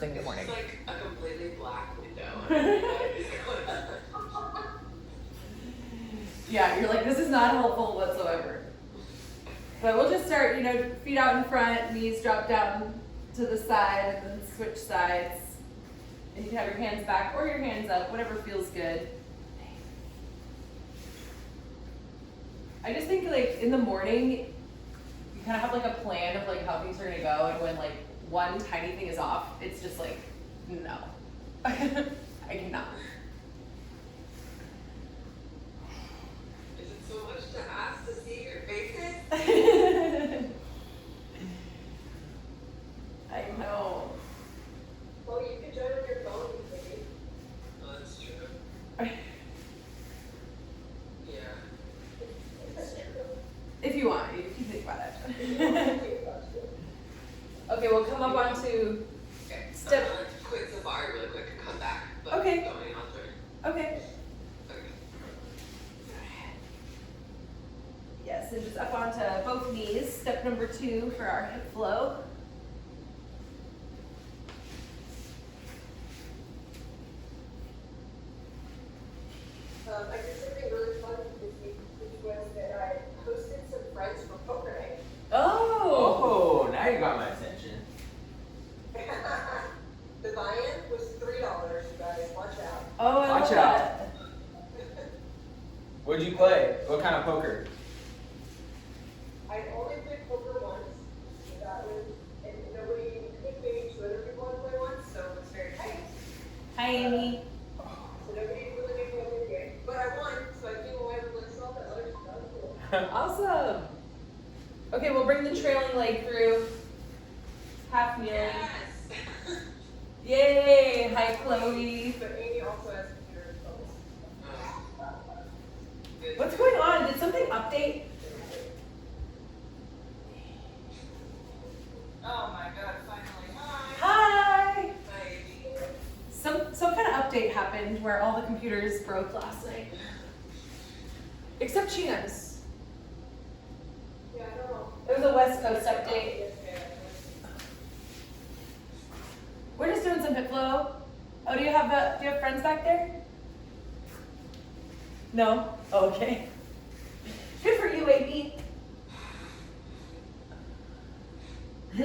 thing in the morning. It's like a completely black window. Yeah, you're like, this is not helpful whatsoever. But we'll just start, you know, feet out in front, knees drop down to the side, and then switch sides. And you can have your hands back or your hands up, whatever feels good. I just think like in the morning, you kind of have like a plan of like how things are gonna go, and when like one tiny thing is off, it's just like, no, I cannot. Is it so much to ask to see your faces? I know. Well, you can join on your phone, maybe. Oh, that's true. Yeah. If you want, you can think about it. Okay, we'll come up onto Okay. step. I'm gonna quit the bar really quick and come back. But Okay. Going on through. Okay. Okay. Yes, and just up onto both knees. Step number 2 for our hip flow. I did something really fun this week, which was that I hosted some friends for poker night. Oh. Oh, now you got my attention. The buy-in was $3, you guys, watch out. Oh, I Watch love out. that. What'd you play? What kind of poker? I only played poker once, so that was, and nobody, I think maybe 2 other people had played once, so it was very tight. Hi, Amy. So nobody really gave me a good game, but I won, so I came away with like $12. That was cool. Awesome. Okay, we'll bring the trailing leg through. Half kneeling. Yes. Yay! Hi, Chloe. But Amy also has computer troubles. Good. What's going on? Did something update? Oh my god, finally. Hi. Hi! Hi, Amy. Some kind of update happened where all the computers broke last night. Except China's. Yeah, I don't know. It was a West Coast update. We're just doing some hip flow. Oh, do you have friends back there? No? Oh, okay. Good for you, Amy. You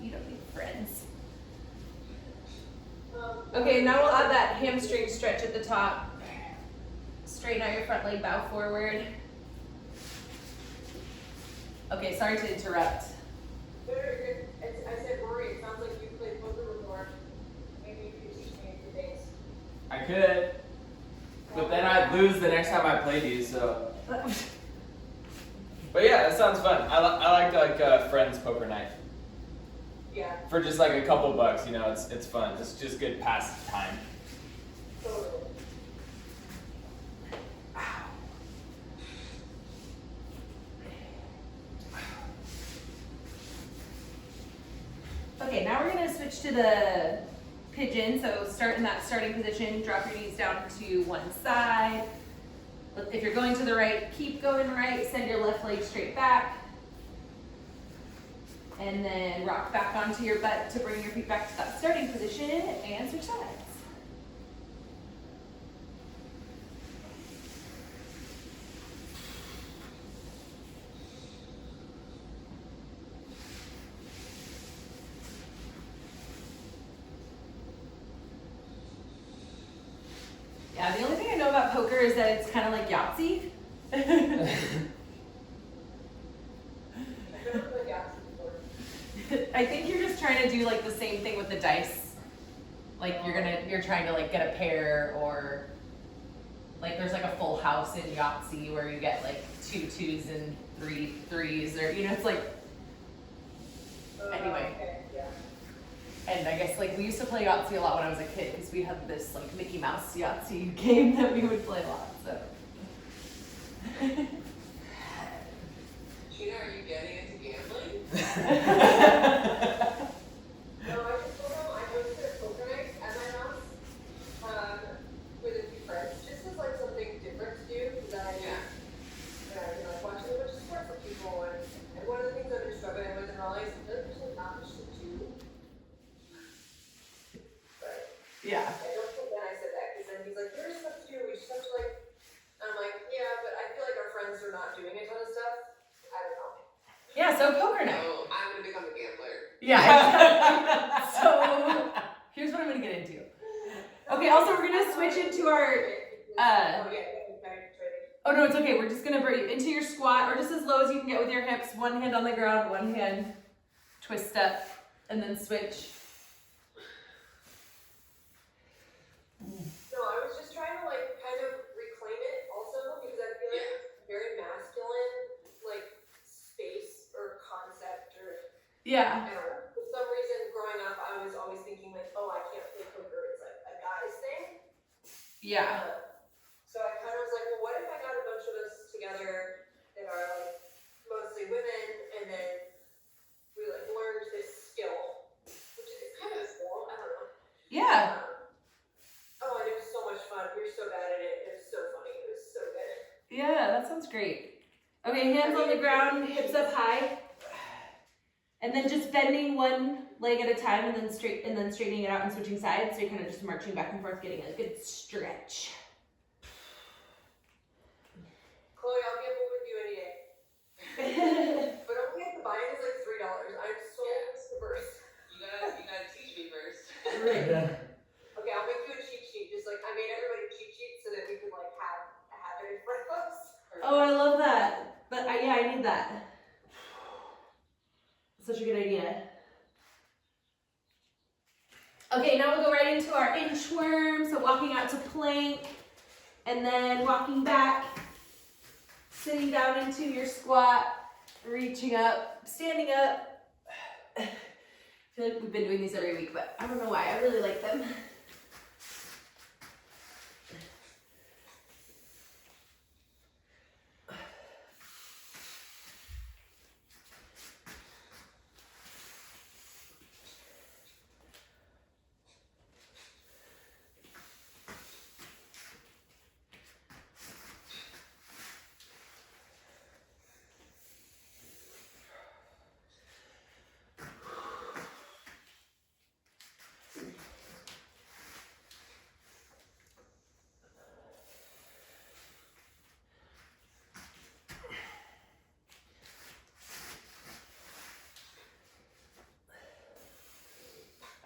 don't need friends. Okay, now we'll add that hamstring stretch at the top. Straighten out your front leg, bow forward. Okay, sorry to interrupt. Very good. I said, Rory, it sounds like you played poker before. Maybe you could teach me a few things. I could, but then I'd lose the next time I played you. So, but yeah, that sounds fun. I like friends poker night Yeah, for just like a couple bucks. You know, it's fun. It's just good pastime. totally. Okay, now we're gonna switch to the pigeon. So start in that starting position, drop your knees down to one side. If you're going to the right, keep going right, send your left leg straight back. And then rock back onto your butt to bring your feet back to that starting position and switch sides. Yeah, the only thing I know about poker is that it's kind of like Yahtzee. I've never played Yahtzee before. I think you're just trying to do like the same thing with the dice. Like you're trying to like get a pair, or like there's like a full house in Yahtzee where you get like 2 2s and 3 3s, or you know, it's like, anyway. Okay, yeah. And I guess like we used to play Yahtzee a lot when I was a kid because we had this like Mickey Mouse Yahtzee game that we would play a lot. So. Gina, are you getting into gambling? No, I just told them I hosted a poker night at my house with a few friends, just as like something different to do, because I like watching a bunch of sport for people, and one of the things I've been struggling with in Raleigh is I feel like there's like not much to do Yeah. I don't think then I said that, because then he's like, there's stuff to do, we just have to like, I'm like, yeah, but I feel like our friends are not doing a ton of stuff. I don't know. Yeah, so poker night. So I'm gonna become a gambler. Yeah, exactly. So here's what I'm gonna get into. Okay, also we're gonna switch into our oh no, it's okay. We're just gonna bring into your squat, or just as low as you can get with your hips. One hand on the ground, one hand twist up, and then switch. No, I was just trying to like kind of reclaim it also, because I feel like it's very masculine, like space or concept or Yeah. I don't know. For some reason, growing up, I was always thinking like, oh, I can't play poker. It's like a guy's thing. Yeah. So I kind of was like, well, what if I got a bunch of us together that are like mostly women, and then we like learned this skill, which is kind of a skill. I don't know. Yeah. Oh, and it was so much fun. We were so bad at it. It was so funny. It was so good. Yeah, that sounds great. Okay, hands on the ground, hips up high. And then just bending one leg at a time, and then straightening it out and switching sides. So you're kind of just marching back and forth, getting a good stretch. Chloe, I'll gamble with you any day. But only if the buy-in is like $3. I'm so averse. You gotta teach me first. Right. Okay, I'll make you a cheat sheet. Just like I made everybody a cheat sheet so that we could like have it in front of us. Oh, I love that. But yeah, I need that. Such a good idea. Okay, now we'll go right into our inchworm. So walking out to plank, and then walking back, sitting down into your squat, reaching up, standing up. I feel like we've been doing these every week, but I don't know why. I really like them.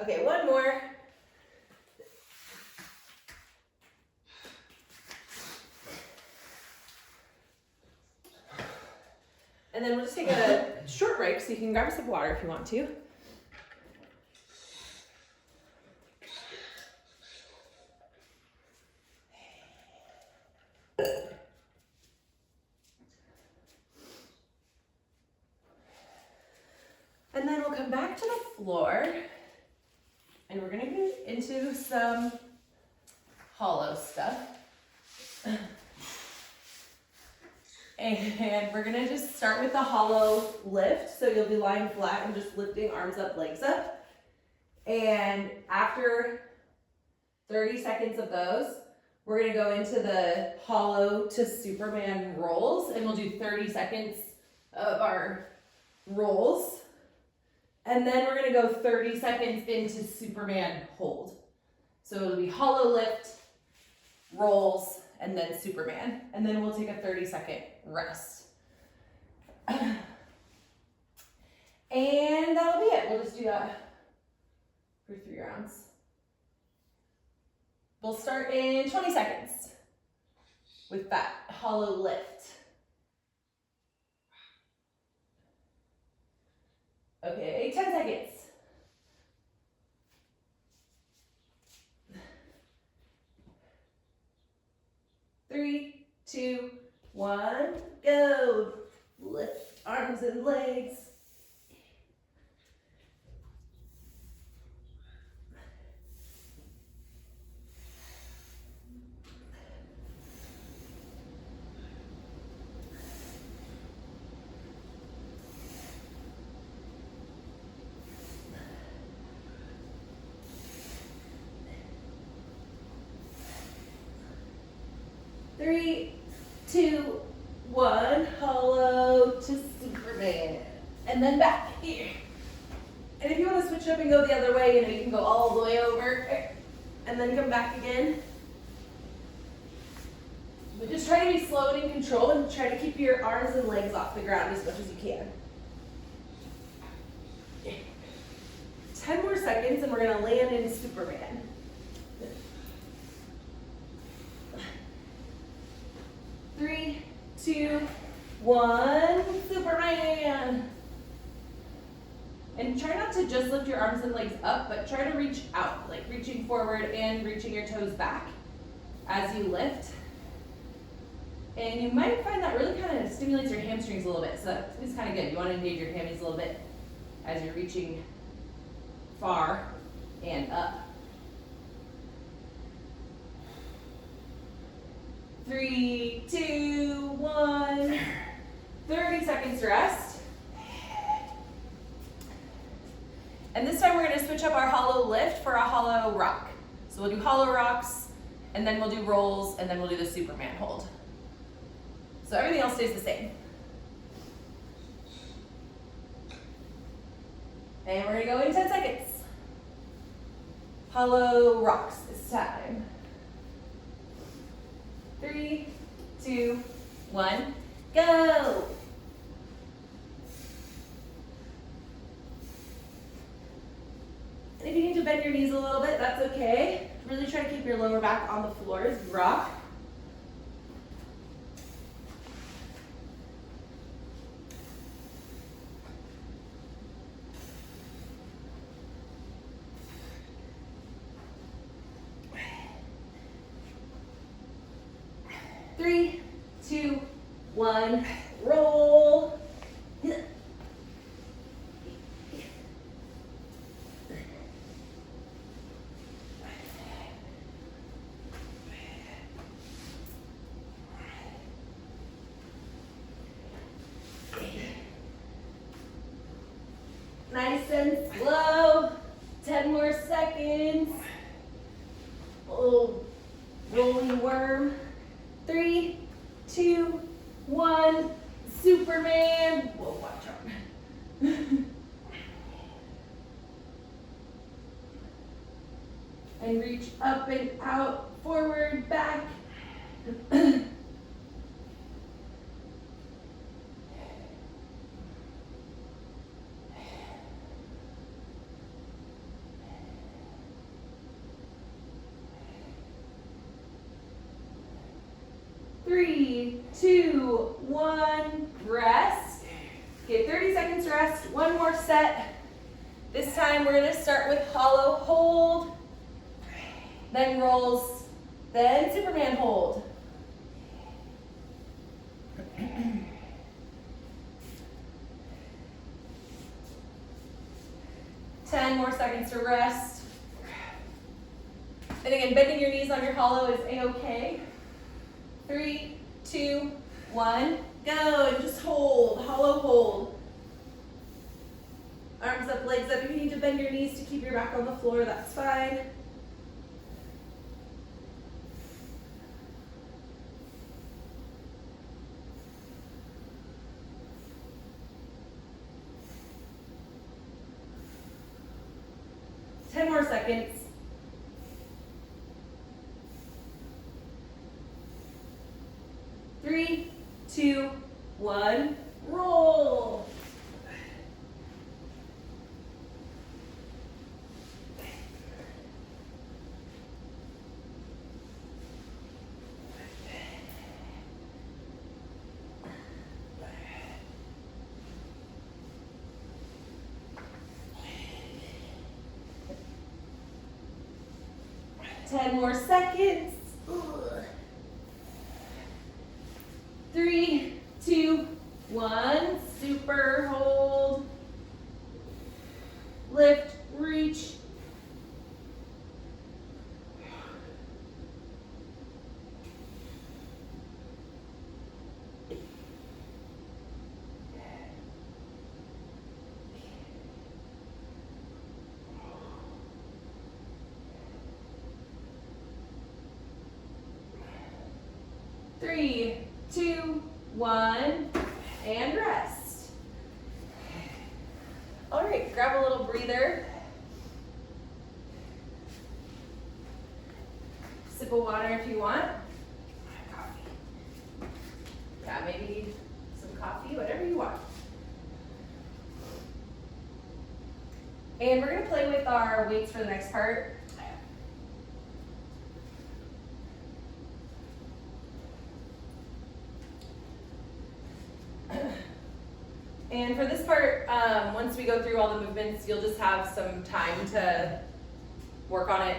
Okay, one more. And then we'll just take a short break so you can grab a sip of water if you want to. And then we'll come back to the floor, and we're gonna get into some hollow stuff. And we're gonna just start with the hollow lift. So you'll be lying flat and just lifting arms up, legs up. And after 30 seconds of those, we're gonna go into the hollow to Superman rolls, and we'll do 30 seconds of our rolls. And then we're gonna go 30 seconds into Superman hold. So it'll be hollow lift, rolls, and then Superman. And then we'll take a 30-second rest. And that'll be it. We'll just do that for 3 rounds. We'll start in 20 seconds with that hollow lift. Okay, 10 seconds. 3, 2, 1, go. Lift arms and legs. Three, 2, 1, hollow to Superman. And then back here. And if you want to switch up and go the other way, you can go all the way over. and then come back again. But just try to be slow and in control and try to keep your arms and legs off the ground as much as you can. 10 more seconds and we're gonna land in Superman. 3, 2, 1, Superman. And try not to just lift your arms and legs up, but try to reach out, like reaching forward and reaching your toes back as you lift. And you might find that really kind of stimulates your hamstrings a little bit, so that is kind of good. You want to engage your hammies a little bit as you're reaching far and up. 3, 2, 1, 30 seconds rest. And this time we're going to switch up our hollow lift for a hollow rock. So we'll do hollow rocks, and then we'll do rolls, and then we'll do the Superman hold. So everything else stays the same. And we're going to go in 10 seconds. Hollow rocks this time. 3, 2, 1, go! And if you need to bend your knees a little bit, that's okay. Really try to keep your lower back on the floor as you rock. Three, 2, 1, roll. Nice and slow. 10 more seconds. Oh, rolling worm. 3, 2, 1, Superman. Whoa, watch out. And reach up and out, forward, back. 3, 2, 1, rest. Okay, 30 seconds rest, one more set. This time we're gonna start with hollow hold, then rolls, then Superman hold. 10 more seconds to rest. And again, bending your knees on your hollow is a-okay. 3, 2, 1, go, and just hold, hollow hold. Arms up, legs up. If you need to bend your knees to keep your back on the floor, that's fine. Ten more seconds. 3, 2, 1, roll. Ten more seconds. 3, 2, 1, super hold. Lift, reach. Three, 2, 1, and rest. All right, grab a little breather. sip of water if you want. Yeah, maybe some coffee, whatever you want. And we're gonna play with our weights for the next part. And for this part, once we go through all the movements, you'll just have some time to work on it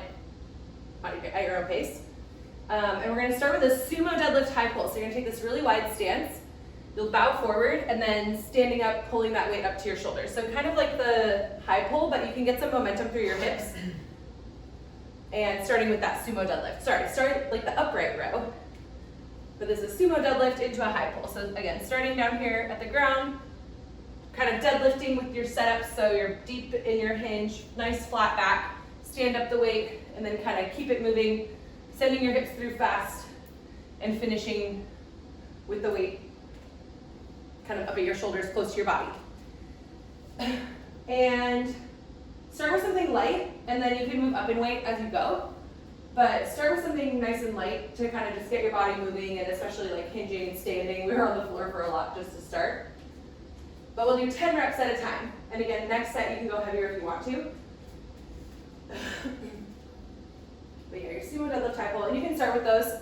at your own pace. And we're gonna start with a sumo deadlift high pull. So you're gonna take this really wide stance. You'll bow forward and then standing up, pulling that weight up to your shoulders. So kind of like the high pull, but you can get some momentum through your hips. And starting with that sumo deadlift. Start like the upright row. But this is sumo deadlift into a high pull. So again, starting down here at the ground, kind of deadlifting with your setup so you're deep in your hinge, nice flat back, stand up the weight, and then kind of keep it moving, sending your hips through fast, and finishing with the weight kind of up at your shoulders, close to your body. And start with something light, and then you can move up in weight as you go. But start with something nice and light to kind of just get your body moving, and especially like hinging and standing. We were on the floor for a lot just to start. But we'll do 10 reps at a time. And again, next set you can go heavier if you want to. But yeah, your sumo deadlift high pull, and you can start with those.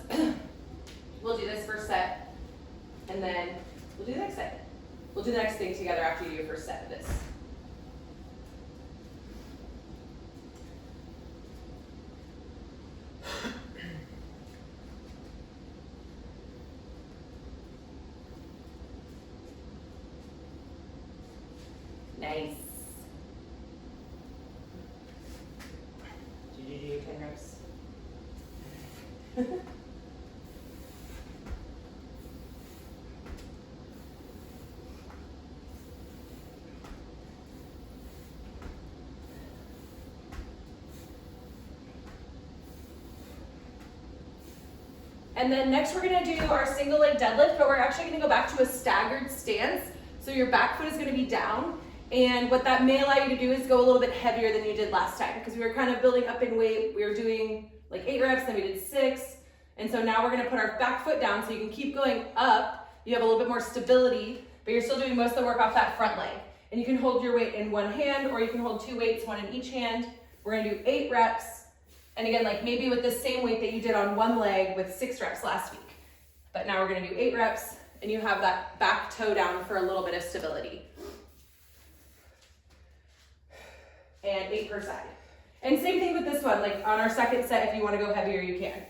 We'll do this first set, and then we'll do the next set. We'll do the next thing together after you do your first set of this. Nice. Did you do your 10 reps? And then next we're gonna do our single leg deadlift, but we're actually gonna go back to a staggered stance. So your back foot is gonna be down. And what that may allow you to do is go a little bit heavier than you did last time, because we were kind of building up in weight. We were doing like 8 reps, then we did 6. And so now we're gonna put our back foot down so you can keep going up. You have a little bit more stability, but you're still doing most of the work off that front leg. And you can hold your weight in one hand, or you can hold 2 weights, one in each hand. We're gonna do 8 reps. And again, like maybe with the same weight that you did on one leg with 6 reps last week. But now we're gonna do 8 reps, and you have that back toe down for a little bit of stability. And 8 per side. And same thing with this one, like on our second set, if you wanna go heavier, you can.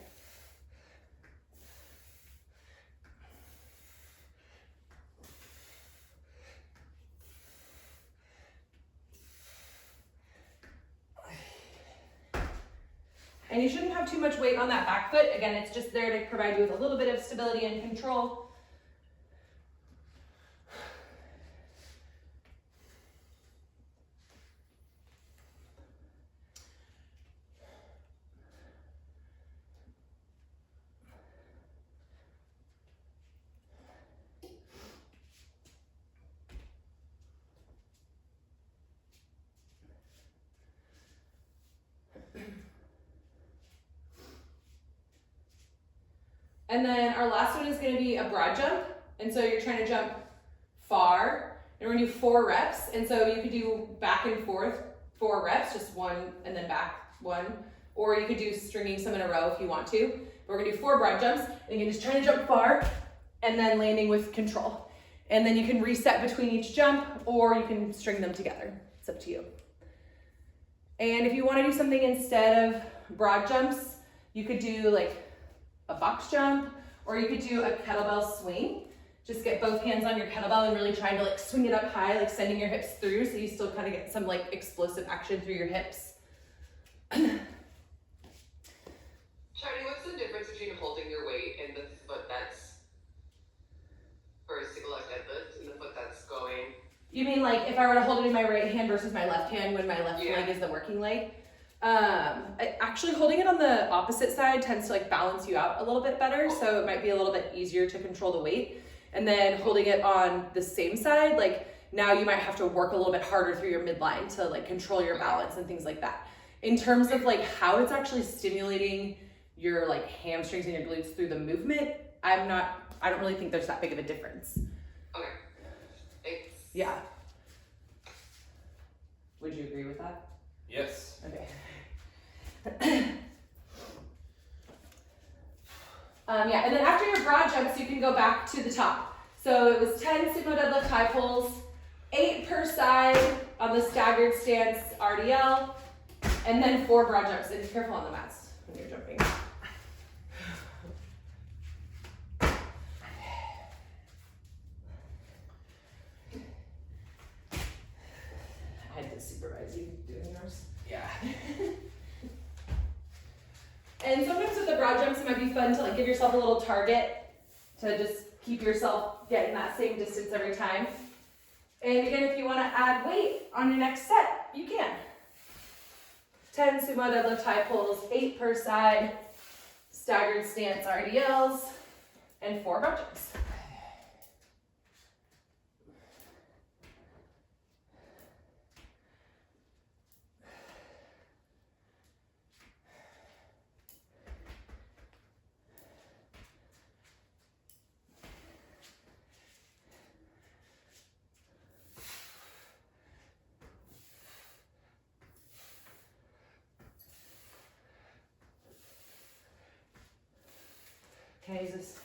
And you shouldn't have too much weight on that back foot. Again, it's just there to provide you with a little bit of stability and control. And then our last one is gonna be a broad jump. And so you're trying to jump far, and we're gonna do 4 reps. And so you could do back and forth 4 reps, just 1 and then back 1. Or you could do stringing some in a row if you want to. But we're gonna do 4 broad jumps, and again, just trying to jump far, and then landing with control. And then you can reset between each jump, or you can string them together. It's up to you. And if you wanna do something instead of broad jumps, you could do like a box jump, or you could do a kettlebell swing. Just get both hands on your kettlebell and really trying to like swing it up high, like sending your hips through so you still kind of get some like explosive action through your hips. Chardy, what's the difference between holding your weight and the foot that's for a single leg deadlift and the foot that's going? You mean like if I were to hold it in my right hand versus my left hand when my left leg is the working leg? Actually holding it on the opposite side tends to like balance you out a little bit better, so it might be a little bit easier to control the weight. And then holding it on the same side, like now you might have to work a little bit harder through your midline to like control your balance and things like that. In terms of like how it's actually stimulating your like hamstrings and your glutes through the movement, I don't really think there's that big of a difference. Okay. Thanks. Yeah. Would you agree with that? Yes. Okay. Yeah, and then after your broad jumps, you can go back to the top. So it was 10 sumo deadlift high pulls, 8 per side on the staggered stance RDL, and then 4 broad jumps. And be careful on the mats when you're jumping. I had to supervise you doing yours. Yeah. And sometimes with the broad jumps, it might be fun to like give yourself a little target to just keep yourself getting that same distance every time. And again, if you want to add weight on your next set, you can. 10 sumo deadlift high pulls, 8 per side, staggered stance RDLs, and 4 broad jumps. Can I use this?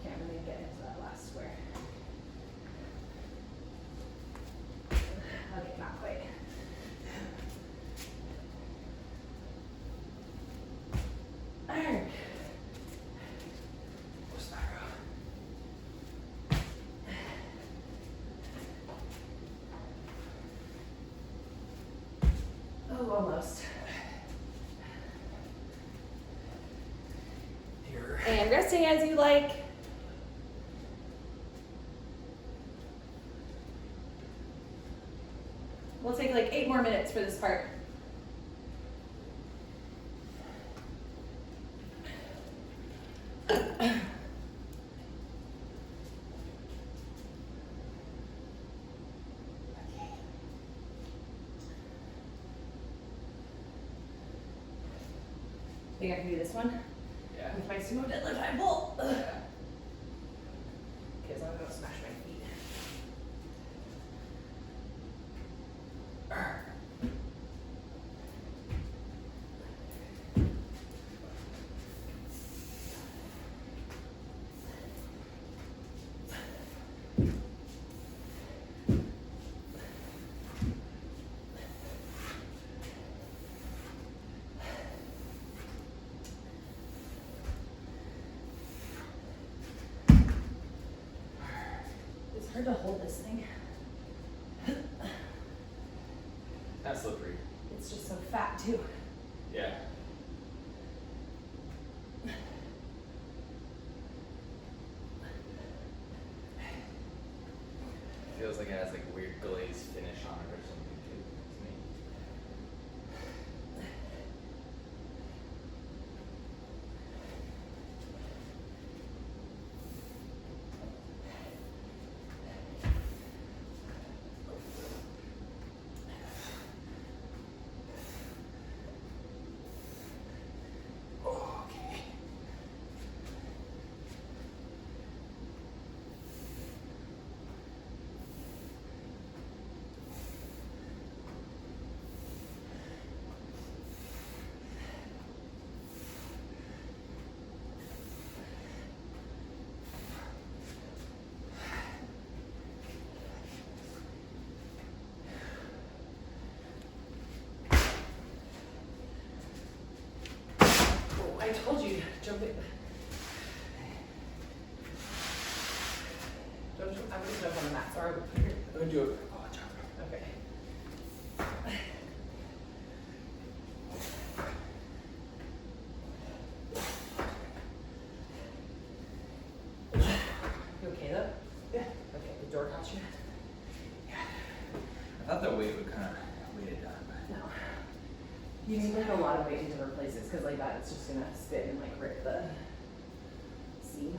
Can't really get into that last square. Okay, not quite. Alright. What's that Oh, almost. Here. And resting as you like. We'll take like 8 more minutes for this part. Think I can do this one? Yeah. With my sumo deadlift high pull. Because I'm gonna smash my feet. It's hard to hold this thing. That's slippery. It's just so fat too. Yeah. Feels like it has like a weird glazed finish on it or something too. To me. I told you, jump it. Don't jump, I'm gonna jump on the mat, sorry. I'm gonna do it. Oh, jump. Okay. You okay though? Yeah. Okay, the door caught you? I thought the weight would kind of weigh it down. But No. You need like a lot of weight in different places because like that it's just gonna spin and like rip the seam.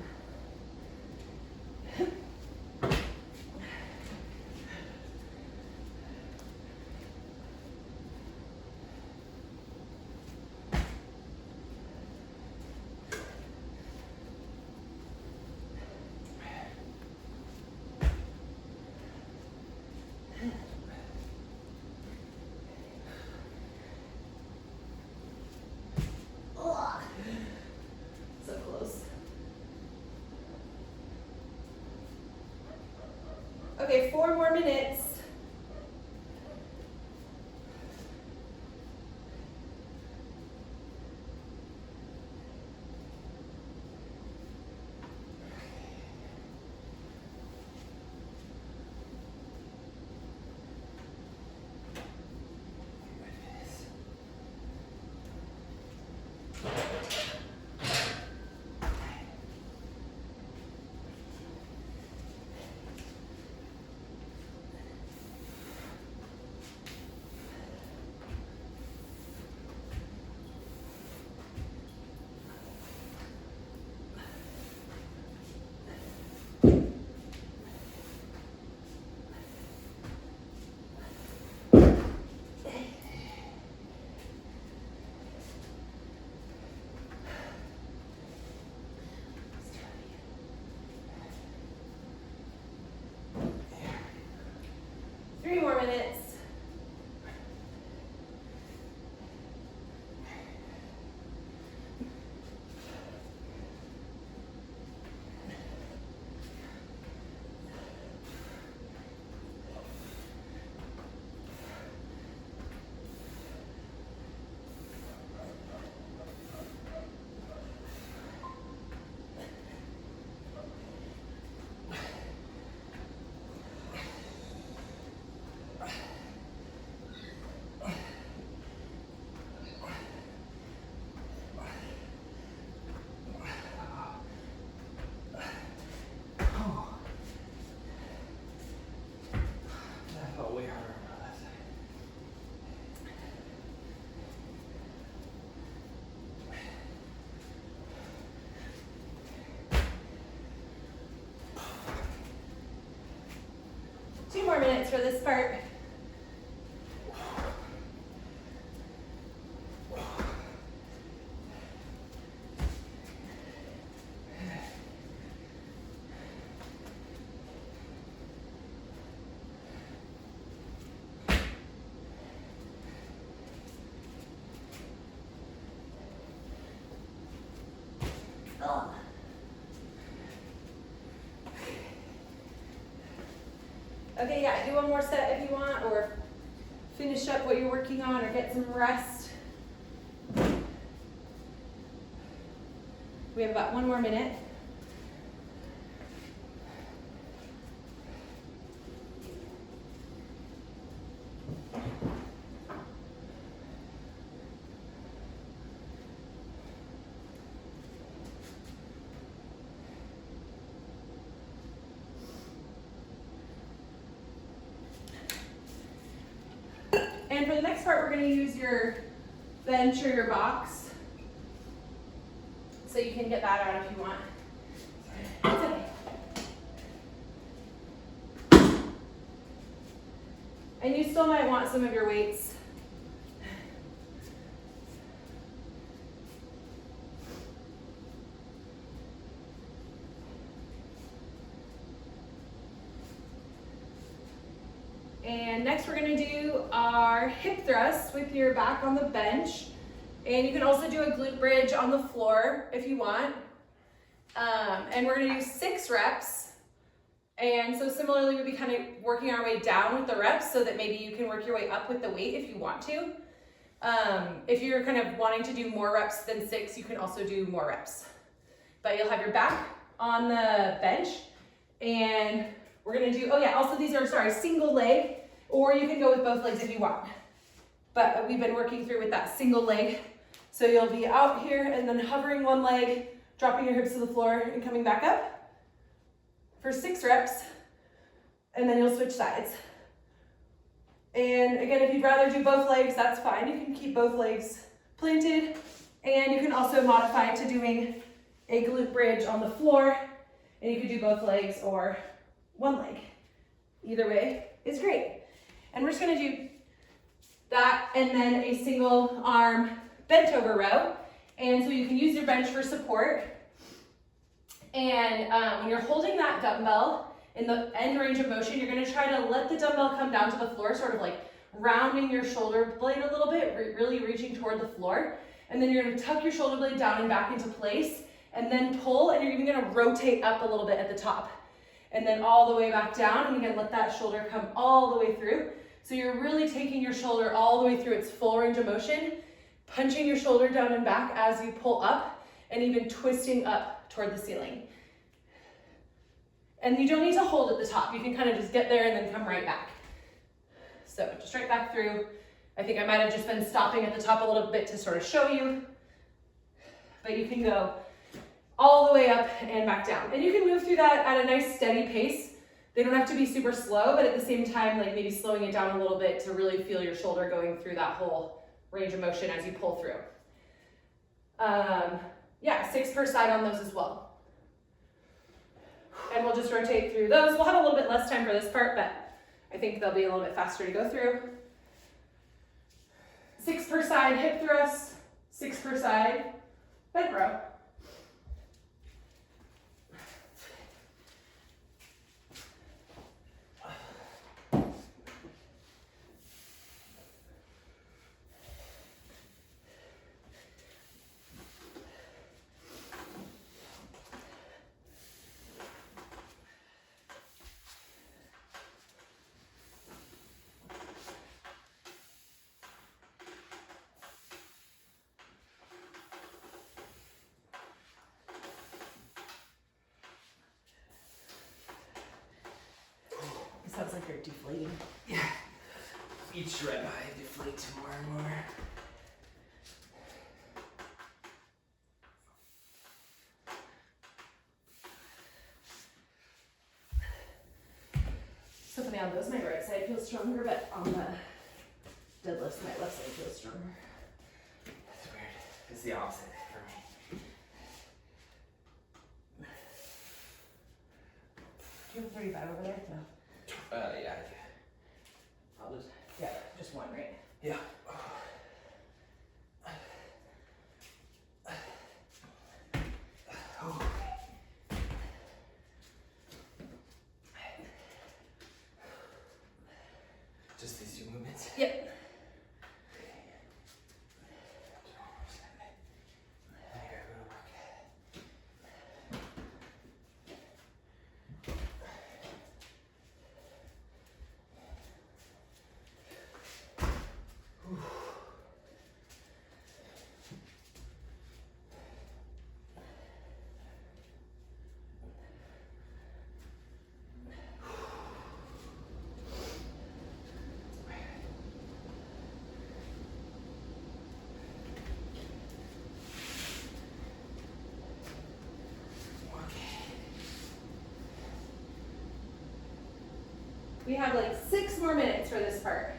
Ugh. So close. Okay, 4 more minutes. Three more minutes. That felt way harder on that side. Two more minutes for this part. Ugh. Okay, yeah, do one more set if you want, or finish up what you're working on, or get some rest. We have about 1 more minute. And for the next part, we're going to use your bench or your box. So you can get that out if you want. It's okay. And you still might want some of your weights. And next we're going to do our hip thrusts with your back on the bench. And you can also do a glute bridge on the floor if you want. And we're going to do 6 reps. And so similarly, we'll be kind of working our way down with the reps so that maybe you can work your way up with the weight if you want to. If you're kind of wanting to do more reps than 6, you can also do more reps. But you'll have your back on the bench, and we're gonna do, oh yeah, also these are, single leg, or you can go with both legs if you want. But we've been working through with that single leg. So you'll be out here and then hovering one leg, dropping your hips to the floor and coming back up for 6 reps. And then you'll switch sides. And again, if you'd rather do both legs, that's fine. You can keep both legs planted. And you can also modify to doing a glute bridge on the floor. And you can do both legs or one leg. Either way is great. And we're just gonna do that and then a single arm bent over row. And so you can use your bench for support. And when you're holding that dumbbell in the end range of motion, you're gonna try to let the dumbbell come down to the floor, sort of like rounding your shoulder blade a little bit, really reaching toward the floor. And then you're gonna tuck your shoulder blade down and back into place, and then pull, and you're even gonna rotate up a little bit at the top. And then all the way back down, and again, let that shoulder come all the way through. So you're really taking your shoulder all the way through its full range of motion, punching your shoulder down and back as you pull up, and even twisting up toward the ceiling. And you don't need to hold at the top. You can kind of just get there and then come right back. So just right back through. I think I might have just been stopping at the top a little bit to sort of show you, but you can go all the way up and back down. And you can move through that at a nice steady pace. They don't have to be super slow, but at the same time, like maybe slowing it down a little bit to really feel your shoulder going through that whole range of motion as you pull through. Yeah, 6 per side on those as well. And we'll just rotate through those. We'll have a little bit less time for this part, but I think they'll be a little bit faster to go through. 6 per side hip thrust, 6 per side bent row. Sounds like you're deflating. Yeah. Each rep I deflate more and more. So funny, on those my right side feels stronger, but on the deadlifts my left side feels stronger. That's weird. It's the opposite for me. Do you have 35 over there? No. Yeah, I do. I'll just, yeah, just one, right? Yeah. Just these 2 movements? Yep. We have like 6 more minutes for this part.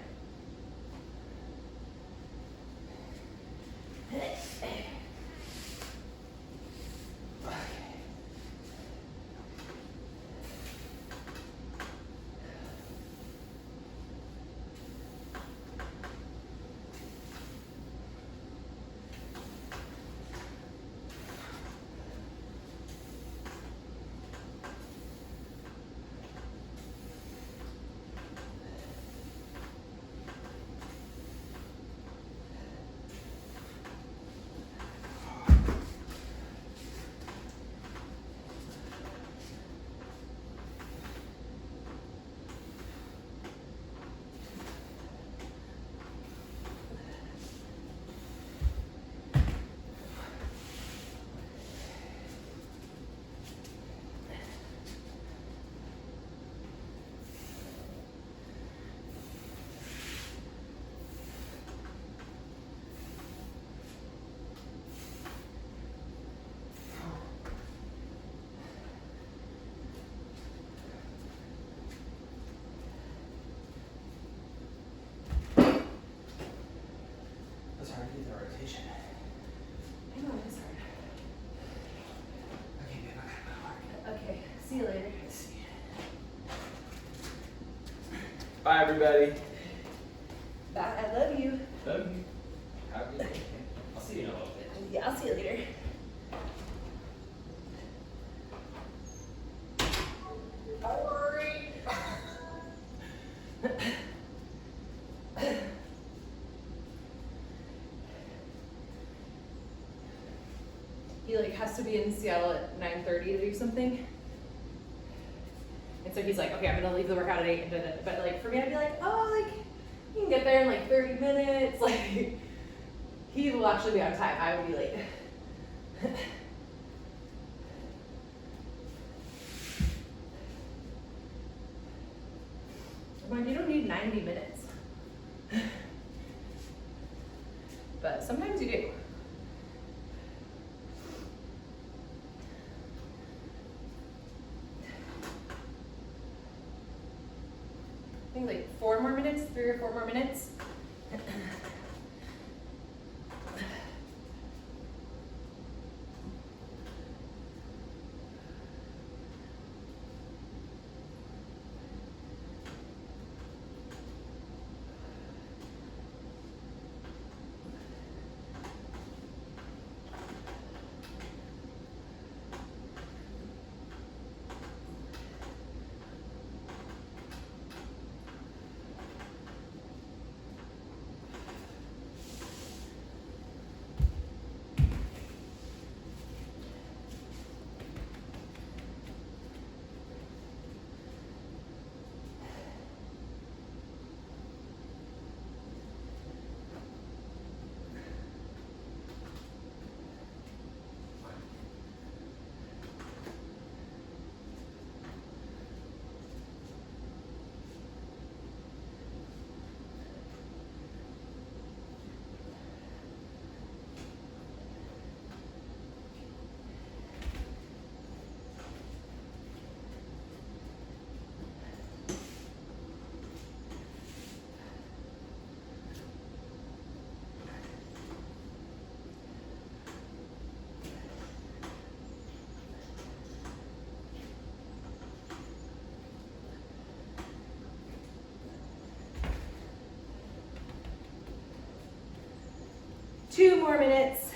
patient. I know, it's hard. Okay, babe, I gotta go to work. Okay, see you later. See ya. Bye, everybody. Bye, I love you. Love you. Have a good day. I'll see you in a little bit. Yeah, I'll see you later. Don't worry. He like has to be in Seattle at 9:30 to do something. And so he's like, okay, I'm gonna leave the workout at 8 and da-da-da. But like for me I'd be like, oh, like you can get there in like 30 minutes. Like he will actually be on time. I would be late. Mind, you don't need 90 minutes. But sometimes you do. I think like 4 more minutes, 3 or 4 more minutes. Two more minutes.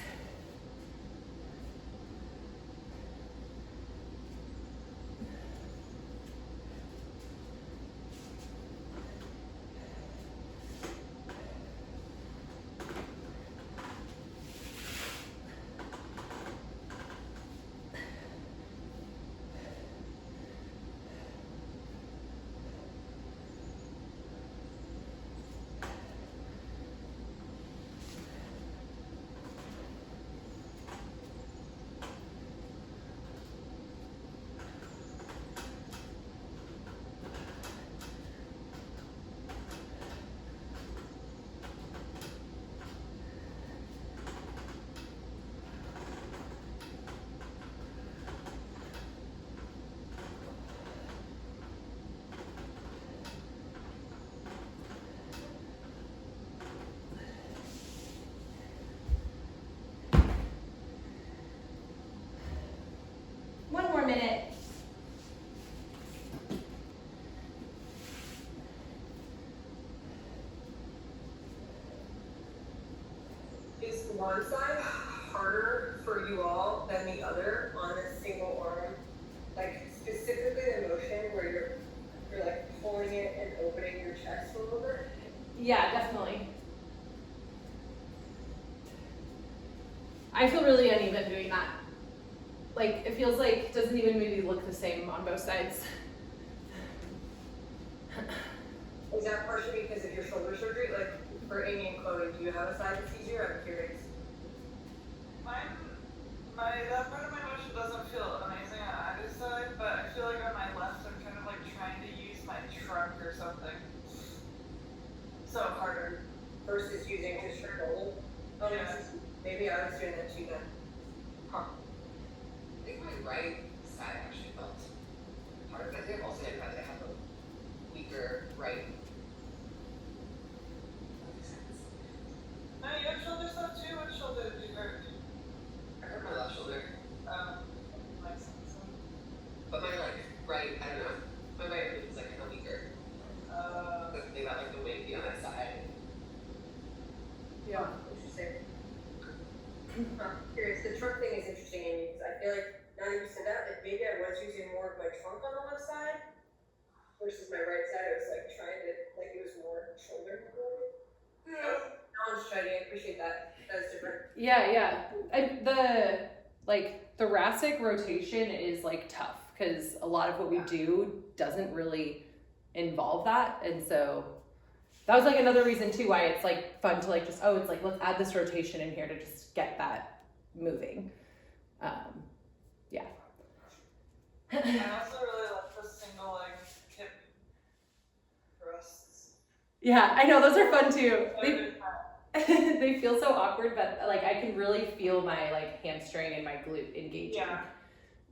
One more minute. Is one side harder for you all than the other on a single arm? Like specifically the motion where you're like pulling it and opening your chest a little bit? Yeah, definitely. I feel really uneven doing that. Like, it feels like it doesn't even maybe look the same on both sides. Is that partially because of your shoulder surgery? Like for Amy and Chloe, do you have a side that's easier? I'm curious. That part of my motion doesn't feel amazing on either side, but I feel like on my left I'm kind of like trying to use my trunk or something. So harder. Versus using just your shoulder? Oh, Yeah. Maybe I was doing that too then. I think my right side actually felt harder, but I think also I have a weaker right. That makes sense. No, you have shoulder stuff too. What shoulder versus my right side, I was like trying to, like it was more shoulder movement. Challenge, Chardy, I appreciate that. That was different. Yeah. And the like thoracic rotation is like tough because a lot of what we do doesn't really involve that, and so that was like another reason too why it's like fun to like just it's like let's add this rotation in here to just get that moving. Yeah. I also really like the single leg hip thrusts. Yeah, I know those are fun too. So They, good. they feel so awkward, but like I can really feel my like hamstring and my glute engaging.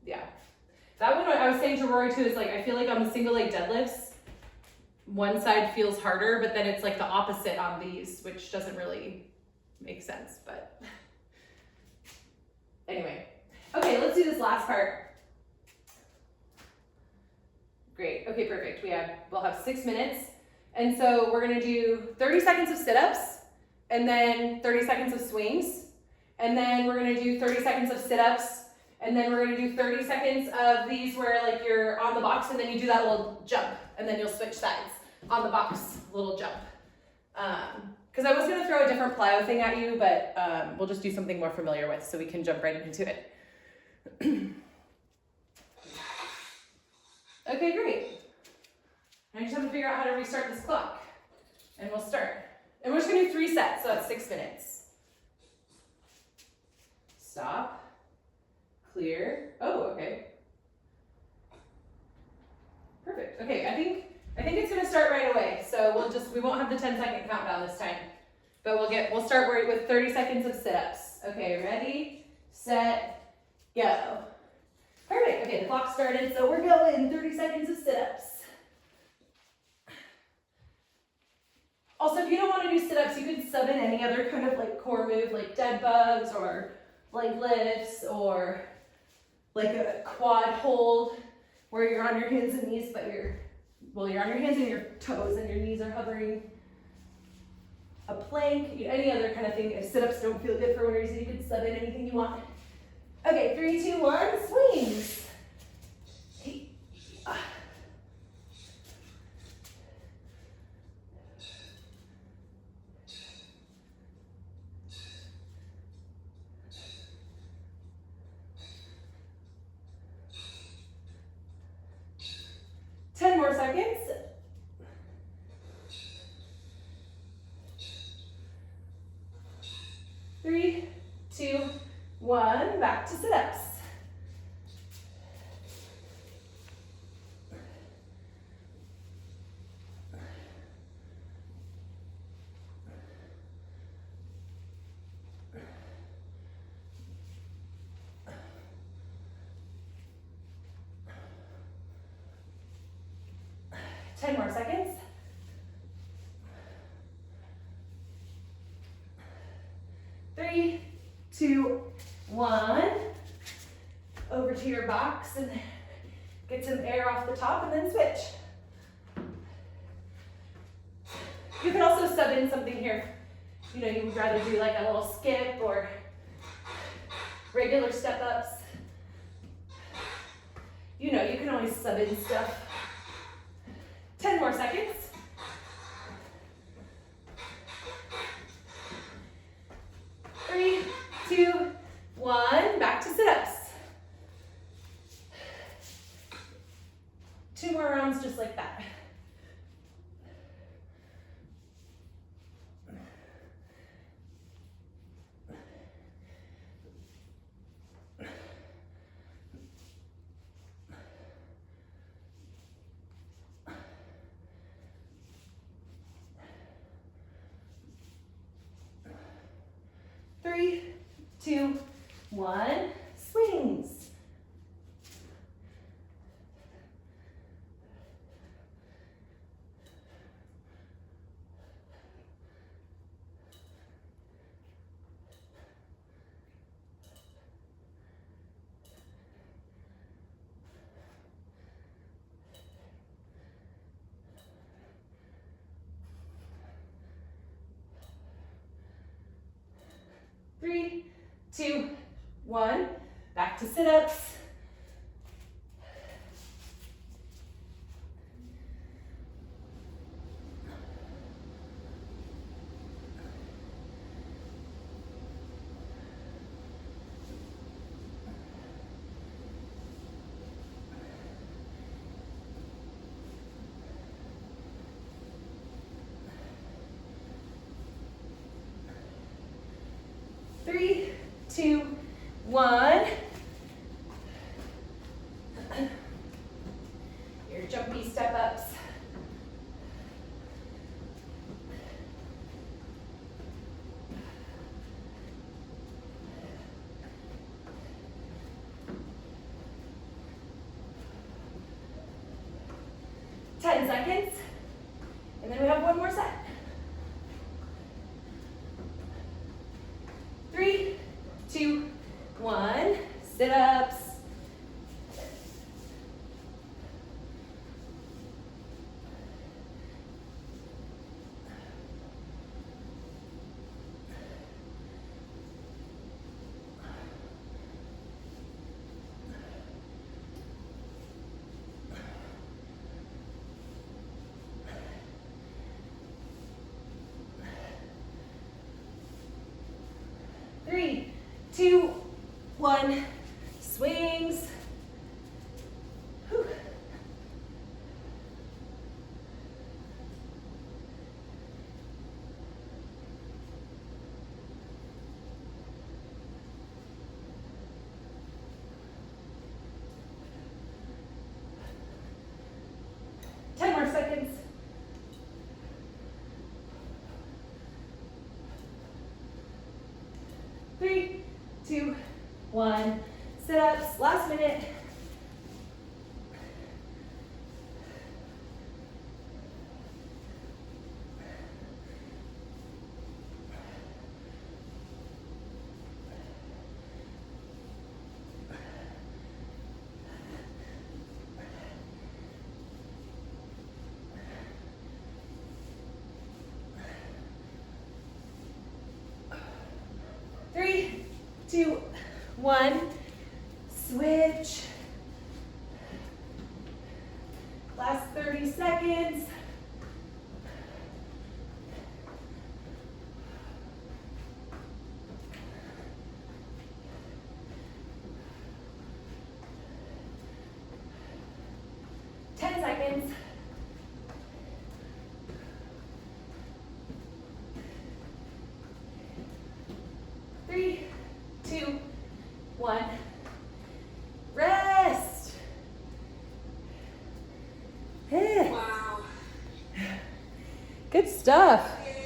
Yeah. That one I was saying to Rory too is like I feel like on the single leg deadlifts, one side feels harder, but then it's like the opposite on these, which doesn't really make sense. But anyway, okay, let's do this last part. Great. Okay, perfect. We'll have 6 minutes, and so we're gonna do 30 seconds of sit-ups, and then 30 seconds of swings, and then we're gonna do 30 seconds of sit-ups, and then we're gonna do 30 seconds of these where like you're on the box, and then you do that little jump, and then you'll switch sides on the box, little jump. Because I was gonna throw a different plyo thing at you, but we'll just do something more familiar with, so we can jump right into it. Okay, great. I just have to figure out how to restart this clock. And we'll start. And we're just gonna do 3 sets, so that's 6 minutes. Stop. Clear. Oh, okay. Perfect. Okay, I think it's gonna start right away. So we won't have the 10-second countdown this time. But we'll start with 30 seconds of sit-ups. Okay, ready, set, go. Perfect. Okay, the clock started, so we're going 30 seconds of sit-ups. Also, if you don't want to do sit-ups, you can sub in any other kind of like core move, like dead bugs or leg lifts or like a quad hold where you're on your hands and knees, but you're on your hands and your toes and your knees are hovering. A plank, any other kind of thing. If sit-ups don't feel good for one reason, you can sub in anything you want. Okay, 3, 2, 1, swings. 10 more seconds. 3, 2, 1, back to sit-ups. Ten more seconds. 3, 2, 1. Over to your box and get some air off the top and then switch. You can also sub in something here. You know, you would rather do like a little skip or regular step ups. You know, you can always sub in stuff. 10 more seconds. 3, 2, 1, back to sit-ups. 2 more rounds just like that. Three, 2, 1, swings. Three, 2, 1, back to sit-ups. 2, 1. Your jumpy step ups. Ten seconds, and then we have one more set. 3, 2, 1. Sit-ups. Three, 2, 1. Swings. Whew. Ten more seconds. 3, 2, 1. Sit-ups, last minute. Three, 2, 1. Switch. Last 30 seconds. Ten seconds. Three, 2, 1. Rest. Wow. Good stuff. Yay.